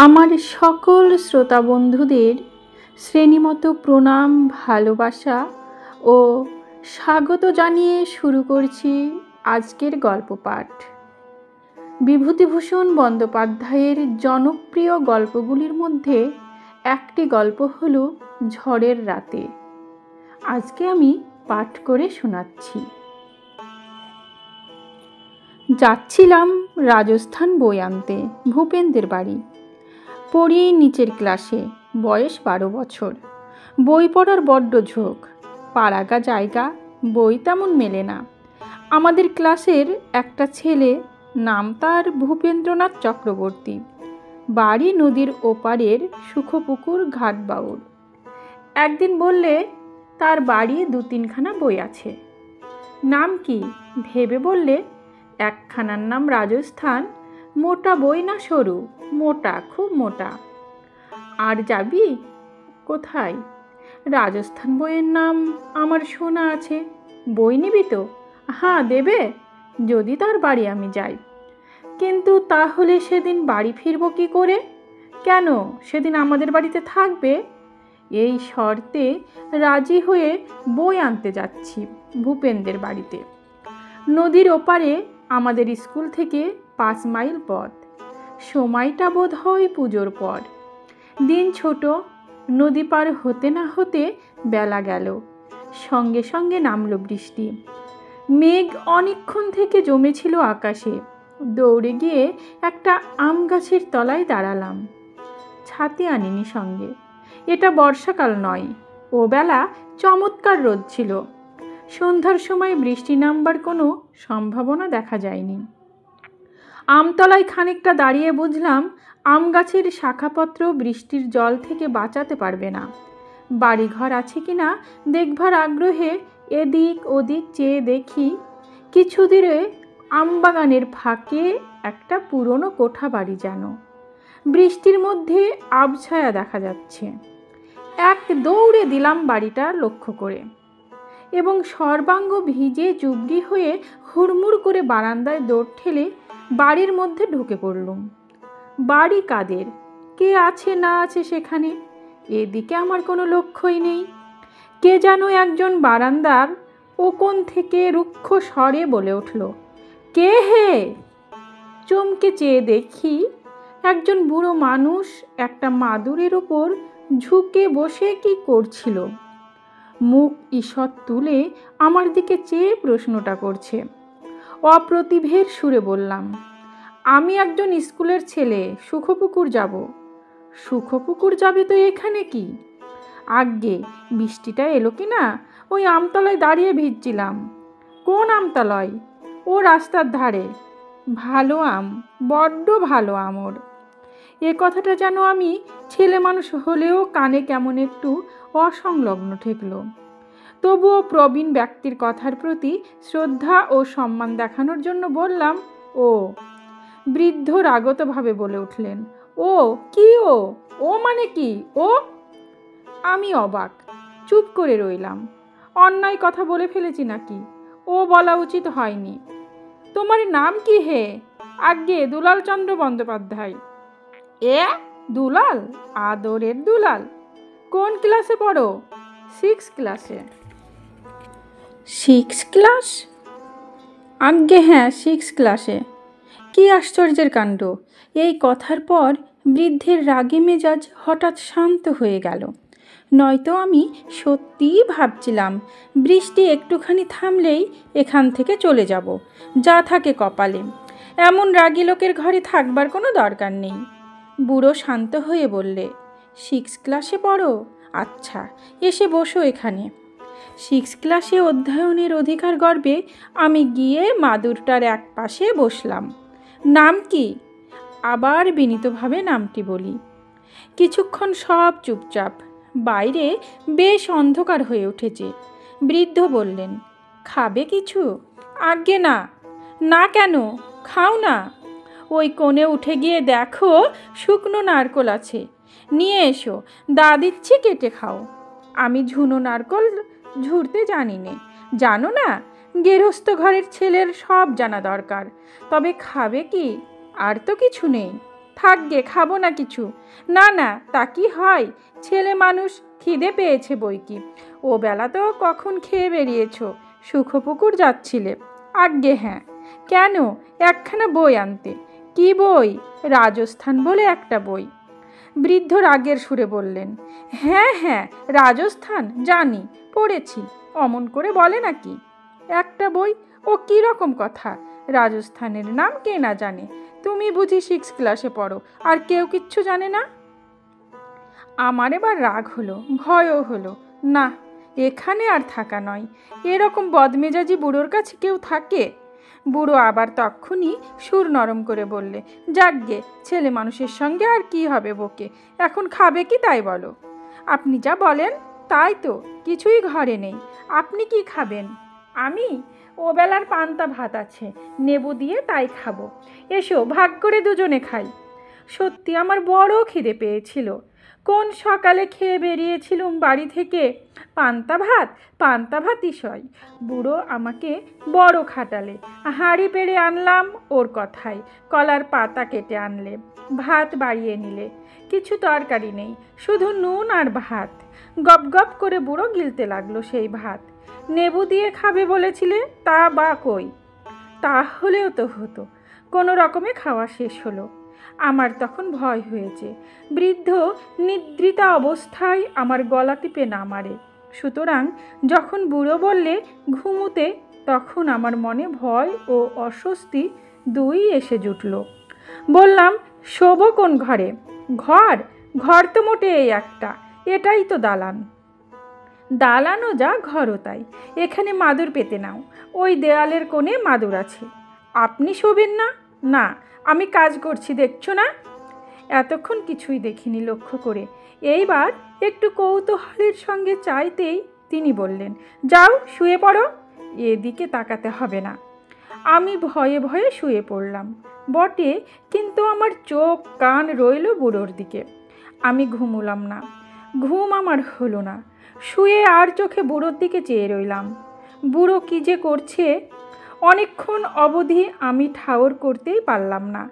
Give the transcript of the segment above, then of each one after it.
আমার সকল শ্রোতা বন্ধুদের শ্রেণীমতো প্রণাম, ভালোবাসা ও স্বাগত জানিয়ে শুরু করছি আজকের গল্প পাঠ। বিভূতিভূষণ বন্দ্যোপাধ্যায়ের জনপ্রিয় গল্পগুলির মধ্যে একটি গল্প হল ঝড়ের রাতে। আজকে আমি পাঠ করে শোনাচ্ছি। যাচ্ছিলাম রাজস্থান বই আনতে ভূপেন্দ্রের বাড়ি। পড়ি নিচের ক্লাসে, বয়স 12 বছর। বই পড়ার বড্ড ঝোঁক। পাড়াগা জায়গা, বই তেমন মেলে না। আমাদের ক্লাসের একটা ছেলে, নাম তার ভূপেন্দ্রনাথ চক্রবর্তী, বাড়ি নদীর ওপারের সুখপুকুর ঘাটবাউল। একদিন বললে তার বাড়ি 2-3খানা বই আছে। নাম কি ভেবে বললে, একখানার নাম রাজস্থান, মোটা বই না সরু, মোটা, খুব মোটা। আর যাবি কোথায়? রাজস্থান বইয়ের নাম আমার শোনা আছে, বই নিবি তো? হ্যাঁ দেবে, যদি তার বাড়ি আমি যাই। কিন্তু তাহলে সেদিন বাড়ি ফিরব কি করে? কেন, সেদিন আমাদের বাড়িতে থাকবে? এই শর্তে রাজি হয়ে বই আনতে যাচ্ছি ভূপেন্দ্রের বাড়িতে। নদীর ওপারে আমাদের স্কুল থেকে 5 মাইল পথ। সময়টা বোধ হয় পুজোর পর। দিন ছোট, নদী পার হতে না হতে বেলা গেল। সঙ্গে সঙ্গে নামলো বৃষ্টি। মেঘ অনেকক্ষণ থেকে জমেছিল আকাশে। দৌড়ে গিয়ে একটা আম গাছের তলায় দাঁড়ালাম। ছাতি আনিনি সঙ্গে, এটা বর্ষাকাল নয়। ও বেলা চমৎকার রোদ ছিল। সন্ধ্যার সময় বৃষ্টি নামবার কোনো সম্ভাবনা দেখা যায়নি। আমতলায় খানিকটা দাঁড়িয়ে বুঝলাম আম গাছের শাখাপত্র বৃষ্টির জল থেকে বাঁচাতে পারবে না। বাড়িঘর আছে কিনা দেখবার আগ্রহে এদিক ওদিক চেয়ে দেখি, কিছু দূরে আমবাগানের ফাঁকে একটা পুরনো কোঠা বাড়ি, যেন বৃষ্টির মধ্যে আবছায়া দেখা যাচ্ছে। এক দৌড়ে দিলাম বাড়িটা লক্ষ্য করে, এবং সর্বাঙ্গ ভিজে জুবড়ি হয়ে হুড়মুড় করে বারান্দায় দৌড় ঠেলে বাড়ির মধ্যে ঢুকে পড়লুম। বাড়ি কাদের, কে আছে না আছে সেখানে, এদিকে আমার কোনো লক্ষ্যই নেই। কে যেন একজন বারান্দার ও কোণ থেকে রুক্ষ স্বরে বলে উঠল, কে হে? চমকে চেয়ে দেখি একজন বুড়ো মানুষ একটা মাদুরের ওপর ঝুঁকে বসে কি করছিল। মুখ ঈষৎ তুলে আমার দিকে চেয়ে প্রশ্নটা করছে। অপ্রতিভের সুরে বললাম, আমি একজন স্কুলের ছেলে, সুখপুকুর যাব। সুখপুকুর যাবে তো এখানে কি? আজ্ঞে, বৃষ্টিটা এলো কি না, ওই আমতলায় দাঁড়িয়ে ভিজছিলাম। কোন আমতলায়? ও রাস্তার ধারে। ভালো আম, বড্ড ভালো আম ওর। এ কথাটা যেন আমি ছেলে মানুষ হলেও কানে কেমন একটু অসংলগ্ন ঠেকল। তবুও প্রবীণ ব্যক্তির কথার প্রতি শ্রদ্ধা ও সম্মান দেখানোর জন্য বললাম, ও। বৃদ্ধ রাগতভাবে বলে উঠলেন, ও কি? ও মানে কি ও? আমি অবাক, চুপ করে রইলাম। অন্যায় কথা বলে ফেলেছি নাকি? ও বলা উচিত হয়নি। তোমার নাম কি হে? আজ্ঞে, দুলাল চন্দ্র বন্দ্যোপাধ্যায়। এ দুলাল? আদরের দুলাল। কোন ক্লাসে পড়ো? 6 ক্লাসে। 6 ক্লাস? আজ্ঞে হ্যাঁ, 6 ক্লাসে। কি আশ্চর্যের কাণ্ড! এই কথার পর বৃদ্ধের রাগী মেজাজ হঠাৎ শান্ত হয়ে গেল। নয়তো আমি সত্যিই ভাবছিলাম বৃষ্টি একটুখানি থামলেই এখান থেকে চলে যাব, যা থাকে কপালে। এমন রাগী লোকের ঘরে থাকবার কোনো দরকার নেই। বুড়ো শান্ত হয়ে বললে, 6 ক্লাসে পড়ো? আচ্ছা, এসে বসো এখানে। 6 ক্লাসে অধ্যয়নের অধিকার গর্বে আমি গিয়ে মাদুরটার এক পাশে বসলাম। নাম কি? আবার বিনীতভাবে নামটি বলি। কিছুক্ষণ সব চুপচাপ। বাইরে বেশ অন্ধকার হয়ে উঠেছে। বৃদ্ধ বললেন, খাবে কিছু? আজ্ঞে না। না কেন? খাও না। ওই কোণে উঠে গিয়ে দেখো শুকনো নারকোল আছে, নিয়ে এসো, দা দিচ্ছি, কেটে খাও। আমি ঝুনো নারকোল ঝুরতে জানি নে, জানো না? গেরস্থ ঘরের ছেলের সব জানা দরকার। তবে খাবে কি? আর তো কিছু নেই। থাকগে, খাবো না কিছু। না না, তা কি হয়, ছেলে মানুষ, খিদে পেয়েছে বই কি। ও বেলা তো কখন খেয়ে বেরিয়েছ, সুখপুকুর যাচ্ছিলে? আজ্ঞে হ্যাঁ। কেন? একখানা বই আনতে। কি বই? রাজস্থান বলে একটা বই। বৃদ্ধ রাগের সুরে বললেন, হ্যাঁ হ্যাঁ, রাজস্থান জানি, পড়েছি। অমন করে বলে নাকি? একটা বই? ও কি রকম কথা, রাজস্থানের নাম কে না জানে? তুমি বুঝি 6 ক্লাসে পড়ো, আর কেউ কিচ্ছু জানে না? আমার এবার রাগ হলো, ভয়ও হলো। না, এখানে আর থাকা নয়। এরকম বদমেজাজি বুড়োর কাছে কেউ থাকে? বুড়ো আবার তক্ষুনি সুর নরম করে বললে, যাকগে, ছেলে মানুষের সঙ্গে আর কি হবে বকে, এখন খাবে কি তাই বলো? আপনি যা বলেন তাই তো, কিছুই ঘরে নেই। আপনি কি খাবেন? আমি? ও বেলার পান্তা ভাত আছে, নেবু দিয়ে তাই খাবো। এসো, ভাগ করে দুজনে খাই। সত্যি আমার বড় খিদে পেয়েছিল। কোন সকালে খেয়ে বেরিয়েছিলুম বাড়ি থেকে। পান্তা ভাতই সয়। বুড়ো আমাকে বড় খাটালে, হাঁড়ি পেড়ে আনলাম ওর কথায়, কলার পাতা কেটে আনলে, ভাত বাড়িয়ে নিলে। কিছু তরকারি নেই, শুধু নুন আর ভাত। গপ গপ করে বুড়ো গিলতে লাগলো সেই ভাত। নেবু দিয়ে খাবে বলেছিলে, তা বা কই? তাহলেও তো হতো। কোনো রকমে খাওয়া শেষ হলো। আমার তখন ভয় হয়েছে, বৃদ্ধ নিদ্রিতা অবস্থায় আমার গলা টিপে না মারে। সুতরাং যখন বুড়ো বললে ঘুমুতে, তখন আমার মনে ভয় ও অস্বস্তি দুই এসে জুটল। বললাম, শোবো কোন ঘরে? ঘর? ঘর তো মোটে এই একটা, এটাই তো দালান। দালানও যা, ঘরও তাই। এখানে মাদুর পেতে নাও, ওই দেয়ালের কোণে মাদুর আছে। আপনি শোবেন না? না, আমি কাজ করছি, দেখছো না? এতক্ষণ কিছুই দেখিনি লক্ষ্য করে। এইবার একটু কৌতূহলের সঙ্গে চাইতেই তিনি বললেন, যাও শুয়ে পড়ো। এদিকে তাকাতে হবে না। আমি ভয়ে ভয়ে শুয়ে পড়লাম বটে, কিন্তু আমার চোখ কান রইল বুড়োর দিকে। আমি ঘুমুলাম না, ঘুম আমার হলো না। শুয়ে আর চোখে বুড়োর দিকে চেয়ে রইলাম। বুড়ো কী যে করছে, অনেকক্ষণ অবধি আমি ঠাউর করতেই পারলাম না।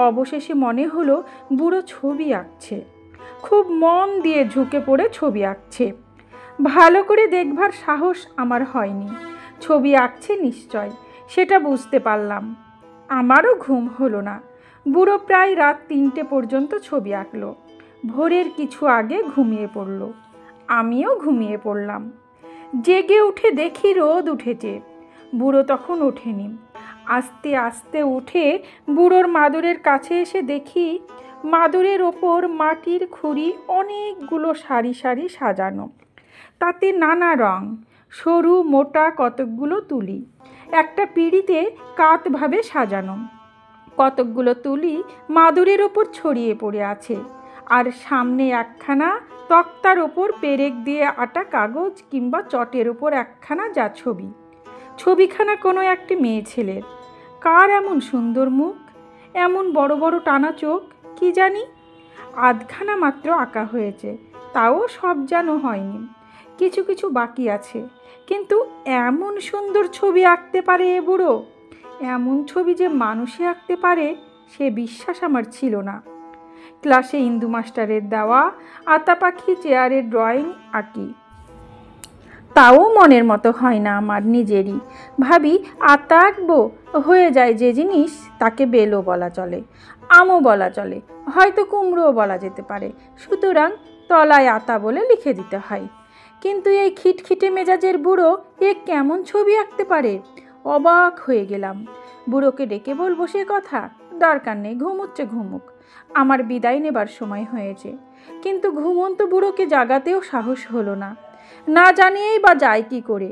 অবশেষে মনে হলো বুড়ো ছবি আঁকছে, খুব মন দিয়ে ঝুঁকে পড়ে ছবি আঁকছে। ভালো করে দেখবার সাহস আমার হয়নি। ছবি আঁকছে নিশ্চয়, সেটা বুঝতে পারলাম। আমারও ঘুম হলো না। বুড়ো প্রায় রাত 3টে পর্যন্ত ছবি আঁকলো। ভোরের কিছু আগে ঘুমিয়ে পড়ল। আমিও ঘুমিয়ে পড়লাম। জেগে উঠে দেখি রোদ উঠেছে। বুড়ো তখন ওঠেনি। আস্তে আস্তে উঠে বুড়োর মাদুরের কাছে এসে দেখি মাদুরের ওপর মাটির খুঁড়ি অনেকগুলো সারি সারি সাজানো, তাতে নানা রং, সরু মোটা কতকগুলো তুলি একটা পিঁড়িতে কাতভাবে সাজানো। কতকগুলো তুলি মাদুরের ওপর ছড়িয়ে পড়ে আছে, আর সামনে একখানা তক্তার ওপর পেরেক দিয়ে আটা কাগজ কিংবা চটের ওপর একখানা যা ছবি। ছবিখানা কোনো একটি মেয়ে ছেলের। কার এমন সুন্দর মুখ, এমন বড় বড় টানা চোখ, কি জানি। আধখানা মাত্র আঁকা হয়েছে, তাও সব যেন হয়নি, কিছু কিছু বাকি আছে। কিন্তু এমন সুন্দর ছবি আঁকতে পারে এ বুড়ো, এমন ছবি যে মানুষে আঁকতে পারে, সে বিশ্বাস আমার ছিল না। ক্লাসে ইন্দু মাস্টারের দেওয়া আতা পাখি চেয়ারের ড্রয়িং আঁকি, তাও মনের মতো হয় না আমার নিজেরই। ভাবি আতা আঁকবো, হয়ে যায় যে জিনিস, তাকে বেলও বলা চলে, আমও বলা চলে, হয়তো কুমড়োও বলা যেতে পারে। সুতরাং তলায় আতা বলে লিখে দিতে হয়। কিন্তু এই খিটখিটে মেজাজের বুড়ো এ কেমন ছবি আঁকতে পারে? অবাক হয়ে গেলাম। বুড়োকে ডেকে বলবো সে কথা? দরকার নেই, ঘুমুচ্ছে ঘুমুক, আমার বিদায় নেবার সময় হয়েছে। কিন্তু ঘুমন্ত বুড়োকে জাগাতেও সাহস হলো না। না জানিয়েই বা যায় কি করে?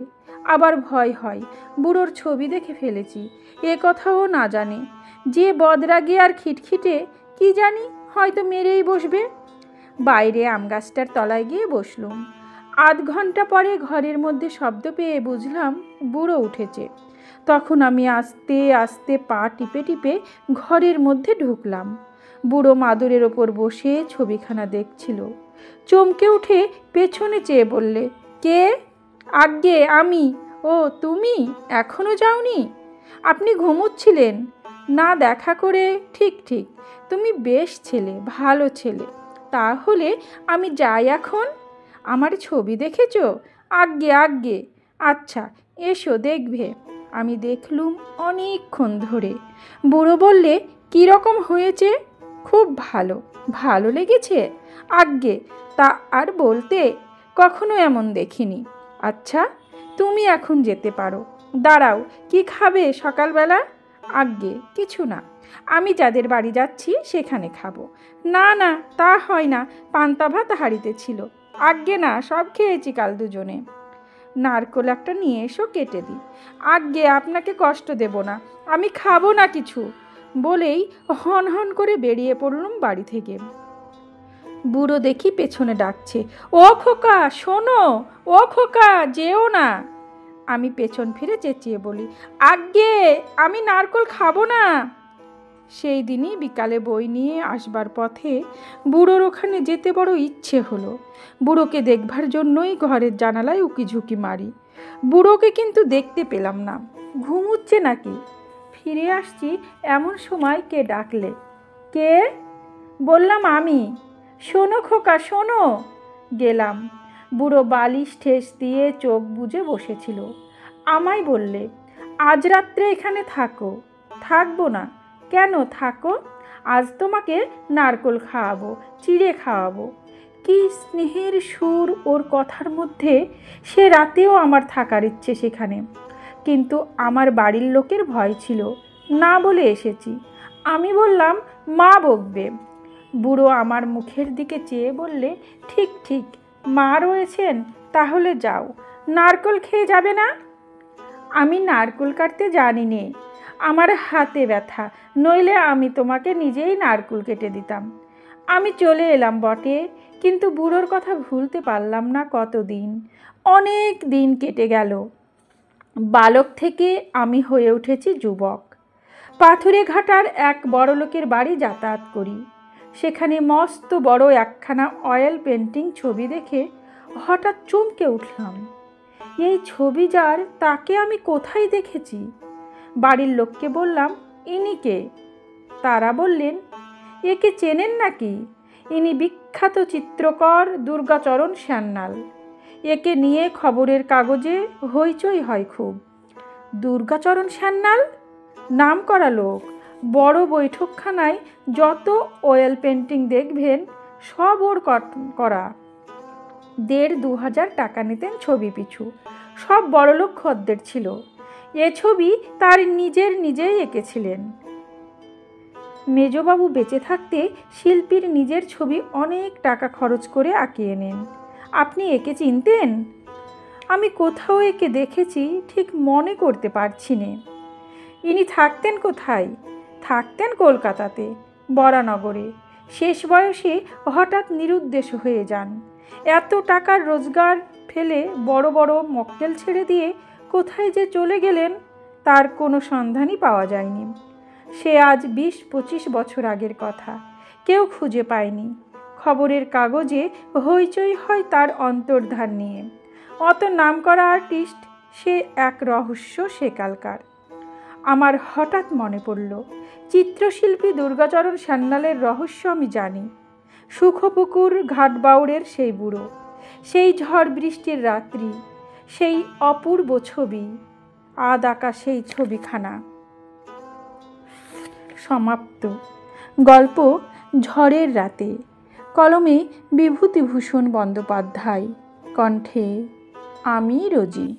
আবার ভয় হয়, বুড়োর ছবি দেখে ফেলেছি, এ কথাও না জানে। যে বদরাগে আর খিটখিটে, কি জানি হয়তো মেরেই বসবে। বাইরে আম গাছটার তলায় গিয়ে বসলুম। আধ ঘন্টা পরে ঘরের মধ্যে শব্দ পেয়ে বুঝলাম বুড়ো উঠেছে। তখন আমি আস্তে আস্তে পা টিপে টিপে ঘরের মধ্যে ঢুকলাম। বুড়ো মাদুরের ওপর বসে ছবিখানা দেখছিল। চমকে উঠে পেছনে চেয়ে বললে, কে? আজ্ঞে আমি। ও তুমি এখনো যাওনি? আপনি ঘুমোচ্ছিলেন? না দেখা করে? ঠিক ঠিক, তুমি বেশ ছেলে, ভালো ছেলে। তাহলে আমি যাই এখন? আমার ছবি দেখেছো? আজ্ঞে আজ্ঞে। আচ্ছা এসো দেখবে। আমি দেখলুম অনেকক্ষণ ধরে। বুড়ো বললে, কীরকম হয়েছে? খুব ভালো। ভালো লেগেছে? আজ্ঞে, তা আর বলতে, কখনো এমন দেখিনি। আচ্ছা তুমি এখন যেতে পারো। দাঁড়াও, কি খাবে সকালবেলা? আজ্ঞে কিছু না, আমি যাদের বাড়ি যাচ্ছি সেখানে খাবো। না না, তা হয় না, পান্তা ভাত হাঁড়িতে ছিল। আজ্ঞে না, সব খেয়েছি কাল দুজনে। নারকোল একটা নিয়ে এসো, কেটে দিই। আজ্ঞে আপনাকে কষ্ট দেব না, আমি খাবো না কিছু। বলেই হন হন করে বেরিয়ে পড়লুম বাড়ি থেকে। বুড়ো দেখি পেছনে ডাকছে, ও খোকা শোনো, ও খোকা যেও না। আমি পেছন ফিরে চেঁচিয়ে বলি, আজ্ঞে আমি নারকোল খাবো না। সেই দিনই বিকালে বই নিয়ে আসবার পথে বুড়োর ওখানে যেতে বড় ইচ্ছে হলো। বুড়োকে দেখবার জন্যই ঘরের জানালায় উকিঝুঁকি মারি। বুড়োকে কিন্তু দেখতে পেলাম না, ঘুমুচ্ছে নাকি। ফিরে আসছি এমন সময় কে ডাকলে। কে? বললাম আমি। শোনো খোকা শোনো। গেলাম। বুড়ো বালিশ ঠেস দিয়ে চোখ বুজে বসেছিল। আমায় বললে, আজ রাত্রে এখানে থাকো। থাকবো না। কেন? থাকো, আজ তোমাকে নারকোল খাওয়াবো, চিড়ে খাওয়াবো। কি স্নেহের সুর ওর কথার মধ্যে! সে রাতেও আমার থাকার ইচ্ছে সেখানে, কিন্তু আমার বাড়ির লোকের ভয় ছিল, না বলে এসেছি। আমি বললাম, মা বকবে। বুড়ো আমার মুখের দিকে চেয়ে বললে, ঠিক ঠিক, মা রয়েছেন, তাহলে যাও, নারকোল খেয়ে যাবে না? আমি নারকোল কাটতে জানি নে, আমার হাতে ব্যথা, নইলে আমি তোমাকে নিজেই নারকোল কেটে দিতাম। আমি চলে এলাম বটে, কিন্তু বুড়োর কথা ভুলতে পারলাম না। কতদিন, অনেক দিন কেটে গেল। বালক থেকে আমি হয়ে উঠেছি যুবক। পাথুরে ঘাটার এক বড়লোকের বাড়ি যাতায়াত করি। সেখানে মস্ত বড় একখানা অয়েল পেন্টিং ছবি দেখে হঠাৎ চমকে উঠলাম। এই ছবি যার, তাকে আমি কোথায় দেখেছি? বাড়ির লোককে বললাম, ইনি কে? তারা বললেন, একে চেনেন নাকি? ইনি বিখ্যাত চিত্রকর দুর্গাচরণ সান্যাল। একে নিয়ে খবরের কাগজে হইচই হয় খুব। দুর্গাচরণ সান্যাল নাম করা লোক। বড় বৈঠকখানায় যত অয়েল পেন্টিং দেখবেন সব ওর করা। ১,৫০০ টাকা নিতেন ছবি পিছু। সব বড়লোক খদ্দের ছিল। এ ছবি তার নিজেই এঁকেছিলেন। মেজবাবু বেঁচে থাকতে শিল্পীর নিজের ছবি অনেক টাকা খরচ করে আঁকিয়ে নেন। আপনি একে চিনতেন? আমি কোথাও একে দেখেছি, ঠিক মনে করতে পারছি নে। ইনি থাকতেন কোথায়? থাকতেন কলকাতাতে, বরানগরে। শেষ বয়সে হঠাৎ নিরুদ্দেশ হয়ে যান। এত টাকার রোজগার ফেলে বড় বড় মক্কেল ছেড়ে দিয়ে কোথায় যে চলে গেলেন, তার কোনো সন্ধানই পাওয়া যায়নি। সে আজ ২০-২৫ বছর আগের কথা। কেউ খুঁজে পায়নি। খবরের কাগজে হইচই হয় তার অন্তর্ধান নিয়ে। অত নামকরা আর্টিস্ট, সে এক রহস্য সেকালকার। আমার হঠাৎ মনে পড়ল, চিত্রশিল্পী দুর্গাচরণ সান্যালের রহস্য আমি জানি। সুখপুকুর ঘাটবাউড়ের সেই বুড়ো, সেই ঝড় বৃষ্টির রাত্রি, সেই অপূর্ব ছবি, আধ আঁকা সেই ছবিখানা। সমাপ্ত। গল্প ঝড়ের রাতে। কলমে বিভূতিভূষণ বন্দ্যোপাধ্যায়। কণ্ঠে আমি রোজি।